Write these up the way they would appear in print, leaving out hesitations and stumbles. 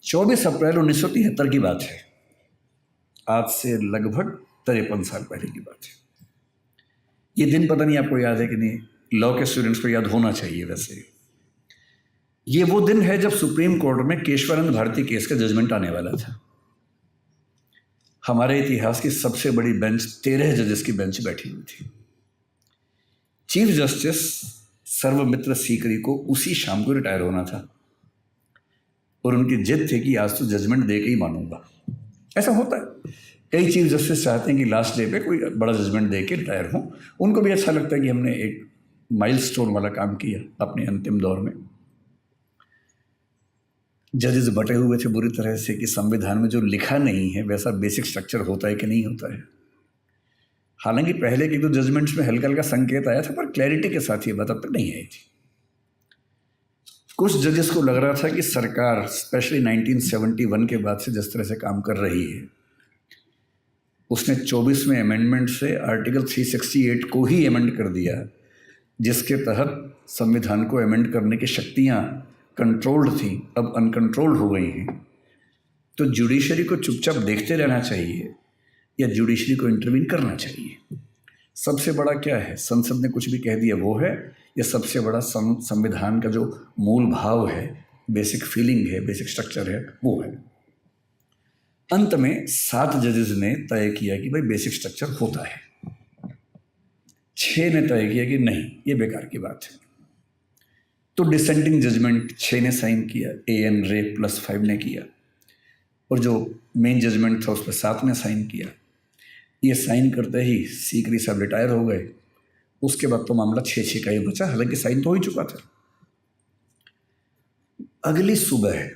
24 अप्रैल 1973 की बात है। आज से लगभग 53 साल पहले की बात है। ये दिन पता नहीं आपको याद है कि नहीं, लॉ के स्टूडेंट्स को याद होना चाहिए। वैसे ये वो दिन है जब सुप्रीम कोर्ट में केशवानंद भारती केस का जजमेंट आने वाला था। हमारे इतिहास की सबसे बड़ी बेंच 13 जजेस की बेंच बैठी हुई थी। चीफ जस्टिस सर्वमित्र सीकरी को उसी शाम को रिटायर होना था और उनकी जिद थी कि आज तो जजमेंट दे के ही मानूंगा। ऐसा होता है, कई चीफ जस्टिस चाहते हैं कि लास्ट डे पे कोई बड़ा जजमेंट दे के रिटायर हों। उनको भी अच्छा लगता है कि हमने एक माइलस्टोन वाला काम किया अपने अंतिम दौर में। जजेस बटे हुए थे बुरी तरह से कि संविधान में जो लिखा नहीं है वैसा बेसिक स्ट्रक्चर होता है कि नहीं होता है। हालांकि पहले के 2 जजमेंट्स में हल्का हल्का संकेत आया था, पर क्लैरिटी के साथ ये बात अब तक नहीं आई थी। कुछ जजेस को लग रहा था कि सरकार स्पेशली 1971 के बाद से जिस तरह से काम कर रही है, उसने 24वें अमेंडमेंट से आर्टिकल 368 को ही अमेंड कर दिया, जिसके तहत संविधान को अमेंड करने की शक्तियां कंट्रोल्ड थी, अब अनकंट्रोल्ड हो गई हैं। तो जुडिशरी को चुपचाप देखते रहना चाहिए या जुडिशरी को इंटरवीन करना चाहिए? सबसे बड़ा क्या है, संसद ने कुछ भी कह दिया वो है, या सबसे बड़ा संविधान का जो मूल भाव है, बेसिक फीलिंग है, बेसिक स्ट्रक्चर है, वो है? अंत में 7 जजेस ने तय किया कि भाई बेसिक स्ट्रक्चर होता है। 6 ने तय किया कि नहीं, ये बेकार की बात है। तो डिसेंटिंग जजमेंट 6 ने साइन किया, एन रे +5 ने किया, और जो मेन जजमेंट था उस पर 7 ने साइन किया। ये साइन करते ही सीकरी साहब रिटायर हो गए। उसके बाद तो मामला 6-6 का ही बचा, हालांकि साइन तो हो ही चुका था। अगली सुबह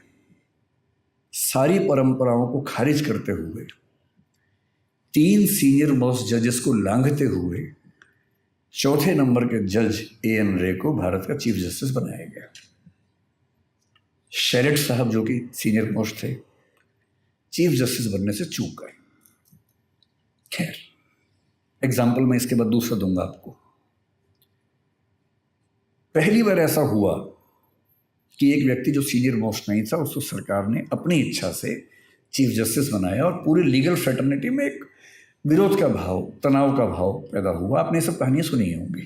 सारी परंपराओं को खारिज करते हुए 3 सीनियर मोस्ट जजेस को लांघते हुए 4थे नंबर के जज एन रे को भारत का चीफ जस्टिस बनाया गया। शेरेट साहब जो कि सीनियर मोस्ट थे, चीफ जस्टिस बनने से चूक गए। खैर, एग्जाम्पल मैं इसके बाद दूसरा दूंगा आपको। पहली बार ऐसा हुआ कि एक व्यक्ति जो सीनियर मोस्ट नहीं था, उसको सरकार ने अपनी इच्छा से चीफ जस्टिस बनाया और पूरी लीगल फ्रेटर्निटी में एक विरोध का भाव, तनाव का भाव पैदा हुआ। आपने सब कहानियां सुनी होंगी।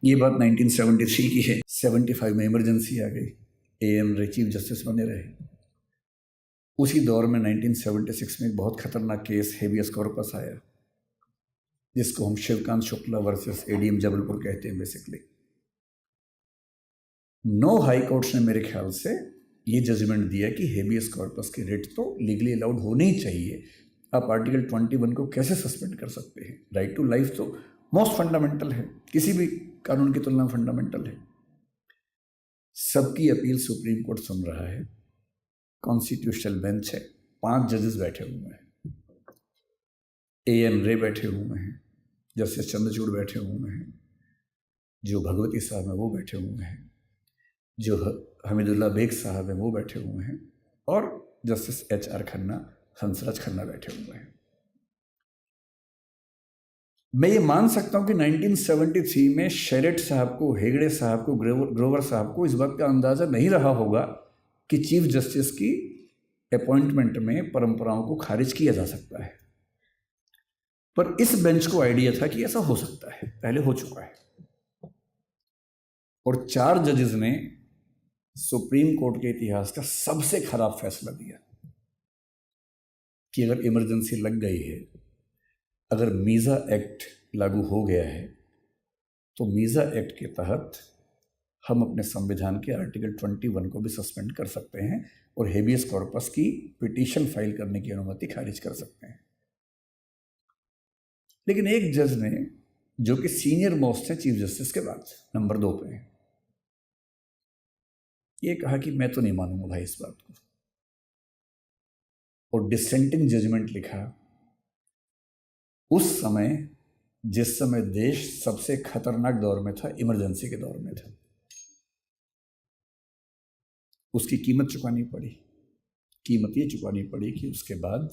ये बात 1973 की है। 75 में इमरजेंसी आ गई, एन रे चीफ जस्टिस बने रहे। उसी दौर में 1976 में एक बहुत खतरनाक केस हेबियस कॉर्पस आया, जिसको हम शिवकांत शुक्ला वर्सेस एडीएम जबलपुर कहते हैं बेसिकली। 9 हाई कोर्ट्स ने मेरे ख्याल से ये जजमेंट दिया कि हेबियस कॉर्पस की रिट तो लीगली अलाउड होनी ही चाहिए। आप आर्टिकल 21 को कैसे सस्पेंड कर सकते हैं? राइट टू लाइफ तो मोस्ट फंडामेंटल है, किसी भी कानून की तुलना में फंडामेंटल है। सबकी अपील सुप्रीम कोर्ट सुन रहा है, कॉन्स्टिट्यूशनल बेंच है, 5 जजेस बैठे हुए हैं। एन रे बैठे हुए हैं, जस्टिस चंद्रचूड़ बैठे हुए हैं, जो भगवती साहब हैं वो बैठे हुए हैं, जो हमीदुल्ला बेग साहब हैं वो बैठे हुए हैं, और जस्टिस HR खन्ना, हंसराज खन्ना बैठे हुए हैं। मैं ये मान सकता हूं कि 1973 में शेरेट साहब को, हेगड़े साहब को, ग्रोवर साहब को इस बात का अंदाजा नहीं रहा होगा कि चीफ जस्टिस की अपॉइंटमेंट में परंपराओं को खारिज किया जा सकता है। पर इस बेंच को आइडिया था कि ऐसा हो सकता है, पहले हो चुका है। और 4 जजेस ने सुप्रीम कोर्ट के इतिहास का सबसे खराब फैसला दिया कि अगर इमरजेंसी लग गई है, अगर मीज़ा एक्ट लागू हो गया है, तो मीज़ा एक्ट के तहत हम अपने संविधान के आर्टिकल 21 को भी सस्पेंड कर सकते हैं और हेबियस कॉर्पस की पिटीशन फाइल करने की अनुमति खारिज कर सकते हैं। लेकिन एक जज ने, जो कि सीनियर मोस्ट है चीफ जस्टिस के बाद, नंबर 2 पे है, ये कहा कि मैं तो नहीं मानूंगा भाई इस बात को, और डिसेंटिंग जजमेंट लिखा। उस समय जिस समय देश सबसे खतरनाक दौर में था, इमरजेंसी के दौर में था, उसकी कीमत चुकानी पड़ी। कीमत ये चुकानी पड़ी कि उसके बाद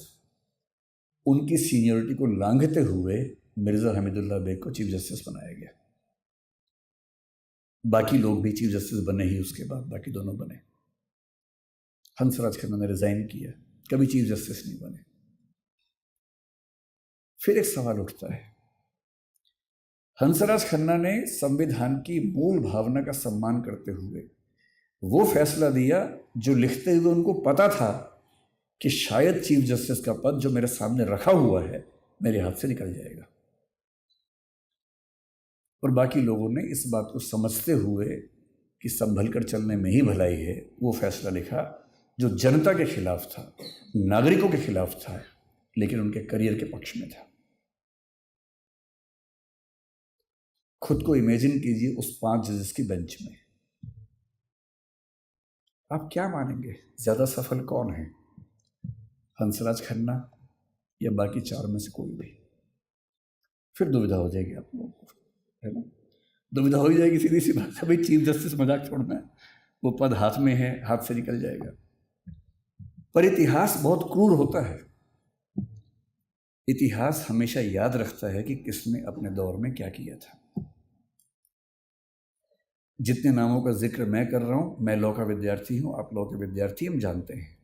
उनकी सीनियरिटी को लांघते हुए मिर्ज़ा हमीदुल्ला बेग को चीफ जस्टिस बनाया गया। बाकी लोग भी चीफ जस्टिस बने ही उसके बाद, बाकी दोनों बने। हंसराज खन्ना ने रिज़ाइन किया, कभी चीफ जस्टिस नहीं बने। फिर एक सवाल उठता है, हंसराज खन्ना ने संविधान की मूल भावना का सम्मान करते हुए वो फैसला दिया जो लिखते हुए उनको पता था कि शायद चीफ जस्टिस का पद जो मेरे सामने रखा हुआ है मेरे हाथ से निकल जाएगा, और बाकी लोगों ने इस बात को समझते हुए कि संभल कर चलने में ही भलाई है, वो फैसला लिखा जो जनता के खिलाफ था, नागरिकों के खिलाफ था, लेकिन उनके करियर के पक्ष में था। खुद को इमेजिन कीजिए उस 5 जजेस की बेंच में, आप क्या मानेंगे ज़्यादा सफल कौन है, हंसराज खन्ना या बाकी 4 में से कोई भी? फिर दुविधा हो जाएगी आप लोगों को, है ना? दुविधा हो ही जाएगी, सीधी सी बात है भाई, चीफ जस्टिस मजाक छोड़ना है, वो पद हाथ में है, हाथ से निकल जाएगा। पर इतिहास बहुत क्रूर होता है, इतिहास हमेशा याद रखता है कि किसने अपने दौर में क्या किया था। जितने नामों का जिक्र मैं कर रहा हूं, मैं लॉ का विद्यार्थी हूं, आप लॉ के विद्यार्थी, हम जानते हैं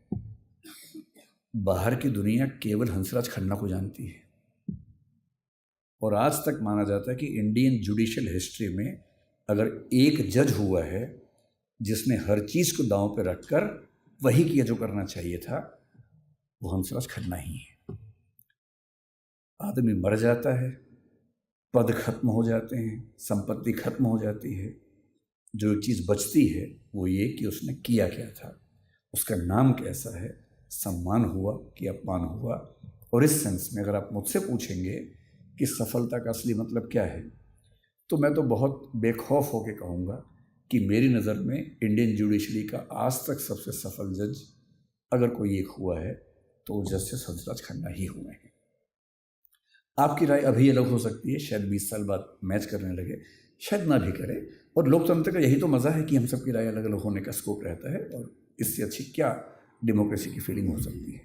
बाहर की दुनिया केवल हंसराज खन्ना को जानती है, और आज तक माना जाता है कि इंडियन जुडिशियल हिस्ट्री में अगर एक जज हुआ है जिसने हर चीज़ को दांव पे रखकर वही किया जो करना चाहिए था, वो हंसराज खन्ना ही है। आदमी मर जाता है, पद खत्म हो जाते हैं, संपत्ति खत्म हो जाती है, जो चीज़ बचती है वो ये कि उसने किया क्या था, उसका नाम कैसा है, सम्मान हुआ कि अपमान हुआ। और इस सेंस में अगर आप मुझसे पूछेंगे कि सफलता का असली मतलब क्या है, तो मैं तो बहुत बेखौफ होकर कहूँगा कि मेरी नज़र में इंडियन जुडिशरी का आज तक सबसे सफल जज अगर कोई एक हुआ है तो वो जस्टिस हंसराज खन्ना ही हुए हैं। आपकी राय अभी अलग हो सकती है, शायद 20 साल बाद मैच करने लगे, शायद ना भी करे, और लोकतंत्र का यही तो मज़ा है कि हम सबकी राय अलग अलग होने का स्कोप रहता है, और इससे अच्छी क्या डेमोक्रेसी की फीलिंग हो सकती है।